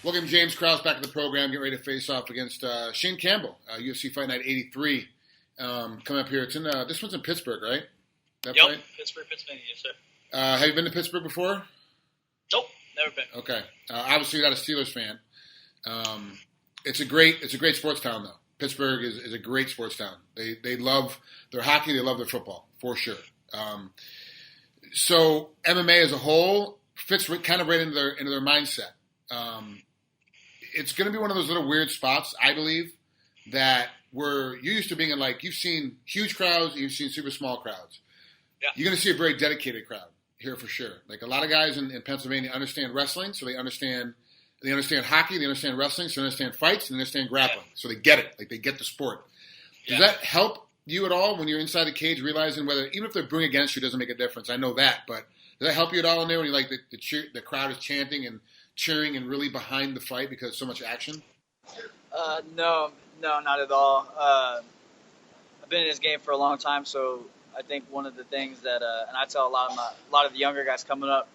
Welcome James Krause back to the program. Get ready to face off against Shane Campbell, UFC Fight Night 83. Coming up here. It's in this one's in Pittsburgh, right? Yep, fight? Pittsburgh, Pennsylvania, yes, sir. Have you been to Pittsburgh before? Nope, never been. Okay. Obviously, you're not a Steelers fan. It's a great sports town, though. Pittsburgh is a great sports town. They love their hockey. They love their football, for sure. So MMA as a whole fits kind of right into their mindset. It's going to be one of those little weird spots, I believe, that where you're used to being in, like, you've seen huge crowds, you've seen super small crowds. Yeah. You're going to see a very dedicated crowd here for sure. Like, a lot of guys in Pennsylvania understand wrestling, so they understand hockey, they understand wrestling, so they understand fights, and they understand grappling. Yeah. So they get it. Like, they get the sport. Does that help you at all when you're inside the cage, realizing whether, even if they're booing against you, doesn't make a difference? I know that, but does that help you at all in there when you like the crowd is chanting and cheering and really behind the fight because of so much action? No, not at all. I've been in this game for a long time, so I think one of the things that, and I tell a lot of the younger guys coming up,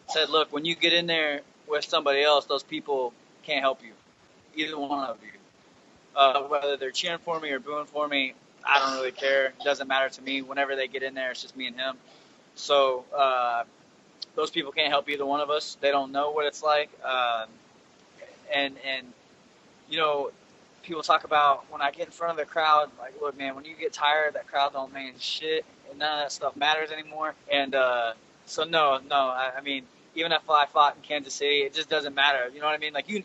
said, look, when you get in there with somebody else, those people can't help you, either one of you. Whether they're cheering for me or booing for me, I don't really care. It doesn't matter to me. Whenever they get in there, it's just me and him. So those people can't help either one of us. They don't know what it's like. And you know, people talk about when I get in front of the crowd, like, look, man, when you get tired, that crowd don't mean shit, and none of that stuff matters anymore. And so no, I mean, even if I fought in Kansas City, it just doesn't matter. You know what I mean? Like, you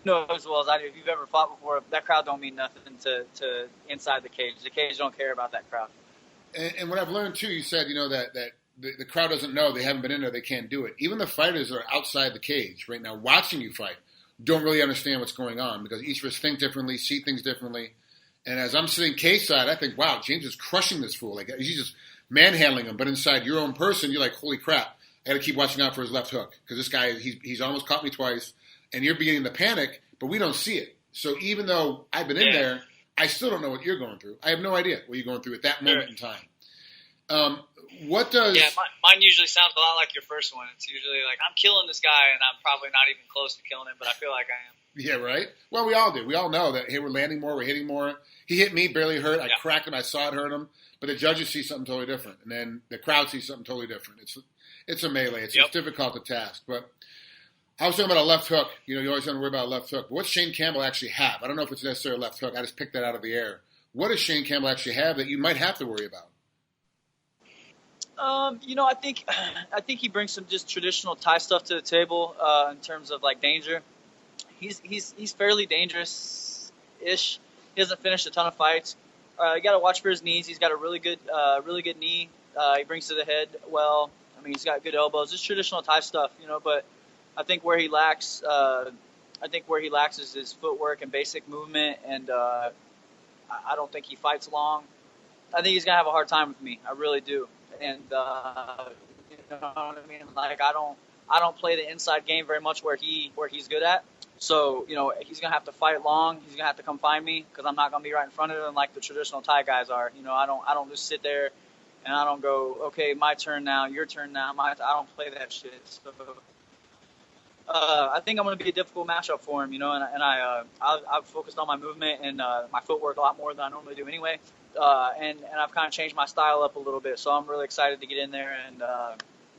know as well as I do, if you've ever fought before, that crowd don't mean nothing to inside the cage. The cage don't care about that crowd. And what I've learned too, you said, you know, that the crowd doesn't know, they haven't been in there, they can't do it. Even the fighters that are outside the cage right now watching you fight don't really understand what's going on because each of us think differently, see things differently. And as I'm sitting cage side, I think, wow, James is crushing this fool. Like, he's just manhandling him. But inside your own person, you're like, holy crap, I got to keep watching out for his left hook because this guy, he's almost caught me twice. And you're beginning to panic, but we don't see it. So even though I've been in there, I still don't know what you're going through. I have no idea what you're going through at that moment in time. What does... Yeah, mine usually sounds a lot like your first one. It's usually like, I'm killing this guy, and I'm probably not even close to killing him, but I feel like I am. Yeah, right? Well, we all do. We all know that, hey, we're landing more, we're hitting more. He hit me, barely hurt. I cracked him, I saw it hurt him. But the judges see something totally different. And then the crowd sees something totally different. It's a melee. It's difficult to task. But I was talking about a left hook. You know, you always want to worry about a left hook. But what's Shane Campbell actually have? I don't know if it's necessarily a left hook. I just picked that out of the air. What does Shane Campbell actually have that you might have to worry about? You know, I think he brings some just traditional Thai stuff to the table in terms of like danger. He's fairly dangerous-ish. He hasn't finished a ton of fights. You got to watch for his knees. He's got a really good knee. He brings to the head well. I mean, he's got good elbows. Just traditional Thai stuff, you know. But I think where he lacks, is his footwork and basic movement. And I don't think he fights long. I think he's gonna have a hard time with me. I really do. And you know what I mean? Like, I don't play the inside game very much where he's good at. So, you know, he's gonna have to fight long. He's gonna have to come find me because I'm not gonna be right in front of him like the traditional Thai guys are. You know, I don't just sit there and I don't go, okay, my turn now, your turn now. I don't play that shit. So I think I'm gonna be a difficult matchup for him. You know, and I've focused on my movement and my footwork a lot more than I normally do anyway. And I've kind of changed my style up a little bit, so I'm really excited to get in there and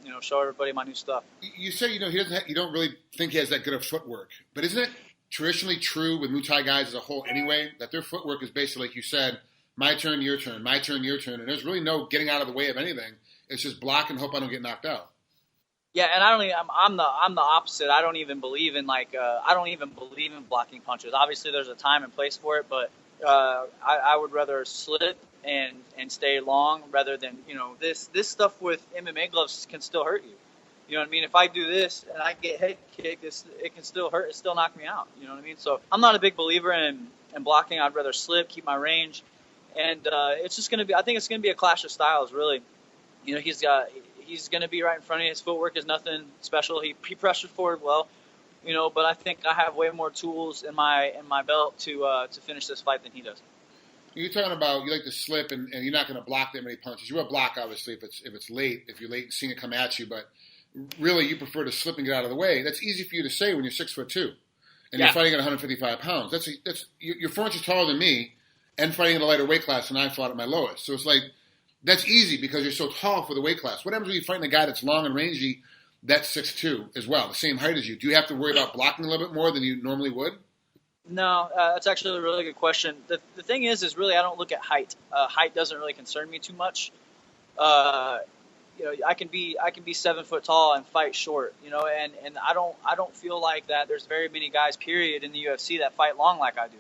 you know, show everybody my new stuff. You say, you know, you don't really think he has that good of footwork, but isn't it traditionally true with Muay Thai guys as a whole anyway that their footwork is basically, like you said, my turn, your turn, my turn, your turn, and there's really no getting out of the way of anything. It's just block and hope I don't get knocked out. Yeah, and I'm the opposite. I don't even believe in blocking punches. Obviously, there's a time and place for it, but I would rather slip and stay long rather than, you know, this stuff with MMA gloves can still hurt you. You know what I mean? If I do this and I get head kicked, it can still hurt. It still knock me out. You know what I mean? So I'm not a big believer in blocking. I'd rather slip, keep my range, and it's just gonna be. I think it's gonna be a clash of styles, really. You know, he's gonna be right in front of you. His footwork is nothing special. He pressures forward well. You know, but I think I have way more tools in my belt to finish this fight than he does. You're talking about you like to slip and you're not going to block that many punches. You will block obviously if it's late, if you're late and seeing it come at you. But really you prefer to slip and get out of the way. That's easy for you to say when you're 6'2" and you're fighting at 155 pounds. You're 4 inches taller than me and fighting in a lighter weight class than I fought at my lowest. So it's like, that's easy because you're so tall for the weight class. What happens when you're fighting a guy that's long and rangy that's 6'2" as well, the same height as you? Do you have to worry about blocking a little bit more than you normally would? No, that's actually a really good question. The thing is really I don't look at height. Height doesn't really concern me too much. I can be 7 foot tall and fight short, and I don't feel like that there's very many guys, period, in the UFC that fight long like I do.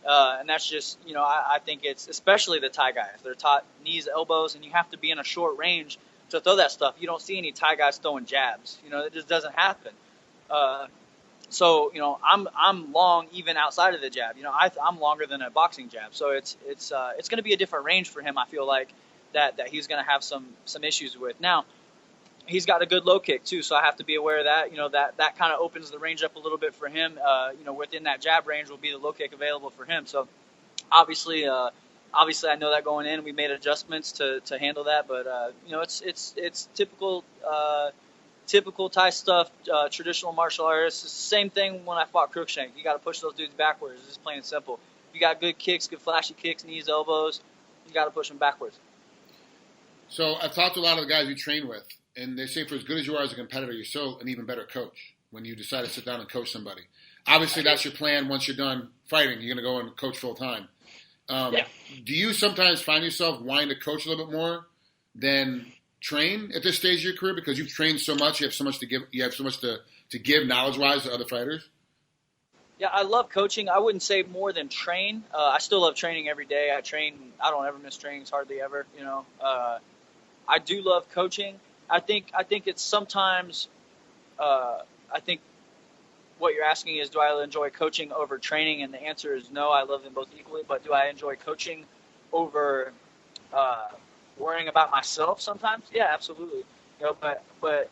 And that's just, I think it's especially the Thai guys. They're taught knees, elbows, and you have to be in a short range to throw that stuff. You don't see any Thai guys throwing jabs. It just doesn't happen. So I'm long even outside of the jab. I'm longer than a boxing jab. So it's going to be a different range for him. I feel like that he's going to have some issues with. Now, he's got a good low kick too, so I have to be aware of that. That kind of opens the range up a little bit for him. Within that jab range will be the low kick available for him. So obviously I know that going in. We made adjustments to handle that, but it's typical Thai stuff, traditional martial arts. It's the same thing when I fought Crookshank. You got to push those dudes backwards. It's just plain and simple. You got good kicks, good flashy kicks, knees, elbows. You got to push them backwards. So I've talked to a lot of the guys you train with, and they say for as good as you are as a competitor, you're still an even better coach when you decide to sit down and coach somebody. Obviously, that's your plan. Once you're done fighting, you're going to go and coach full time. Do you sometimes find yourself wanting to coach a little bit more than train at this stage of your career because you've trained so much, you have so much to give, to give knowledge-wise to other fighters? Yeah, I love coaching. I wouldn't say more than train. I still love training every day. I don't ever miss trainings, hardly ever. I do love coaching. I think it's sometimes. I think what you're asking is, do I enjoy coaching over training? And the answer is no. I love them both equally. But do I enjoy coaching over worrying about myself sometimes? Yeah, absolutely. But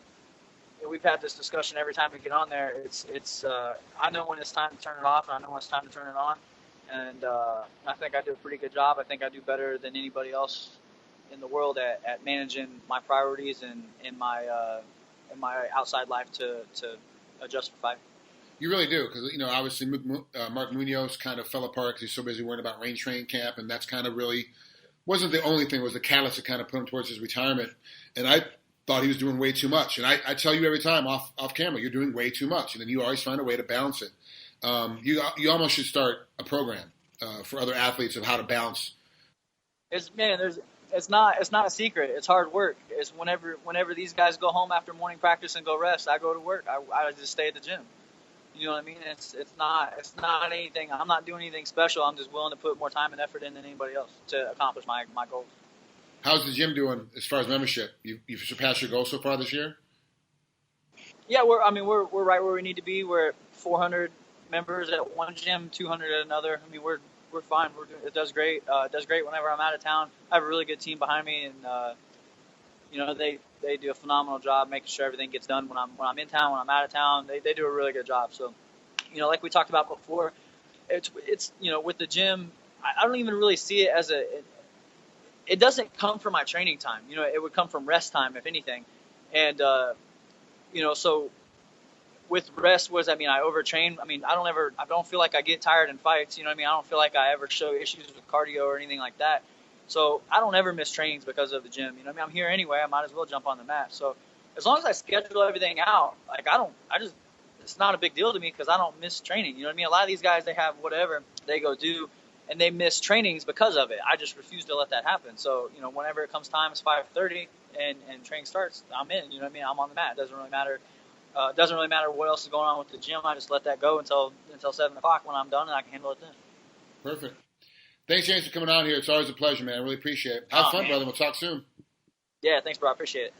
we've had this discussion every time we get on there. It's I know when it's time to turn it off, and I know when it's time to turn it on. And I think I do a pretty good job. I think I do better than anybody else in the world at managing my priorities and in my outside life to adjust for fight. You really do, because obviously Mark Munoz kind of fell apart because he's so busy worrying about range training camp, and that's kind of really wasn't the only thing. It was the catalyst that kind of put him towards his retirement. And I thought he was doing way too much. And I tell you every time off camera, you're doing way too much, and then you always find a way to balance it. You almost should start a program for other athletes of how to balance. It's not a secret. It's hard work. It's whenever these guys go home after morning practice and go rest, I go to work. I just stay at the gym. You know what I mean? It's not anything. I'm not doing anything special. I'm just willing to put more time and effort in than anybody else to accomplish my goals. How's the gym doing as far as membership? You've surpassed your goal so far this year? Yeah, we're right where we need to be. We're at 400 members at one gym, 200 at another. I mean, we're fine. It does great. It does great whenever I'm out of town. I have a really good team behind me, and they do a phenomenal job making sure everything gets done when I'm in town, when I'm out of town. They do a really good job. So, like we talked about before, it's with the gym, I don't even really see it as it doesn't come from my training time. It would come from rest time, if anything. And, so with rest, what does that mean? I overtrain. I mean, I don't feel like I get tired in fights. You know what I mean? I don't feel like I ever show issues with cardio or anything like that. So I don't ever miss trainings because of the gym. You know what I mean? I'm here anyway. I might as well jump on the mat. So as long as I schedule everything out, it's not a big deal to me because I don't miss training. You know what I mean? A lot of these guys, they have whatever they go do, and they miss trainings because of it. I just refuse to let that happen. So, whenever it comes time, it's 5:30 and training starts, I'm in. You know what I mean? I'm on the mat. It doesn't really matter. Doesn't really matter what else is going on with the gym. I just let that go until 7 o'clock when I'm done, and I can handle it then. Perfect. Thanks, James, for coming on here. It's always a pleasure, man. I really appreciate it. Have fun, brother. We'll talk soon. Yeah, thanks, bro. I appreciate it.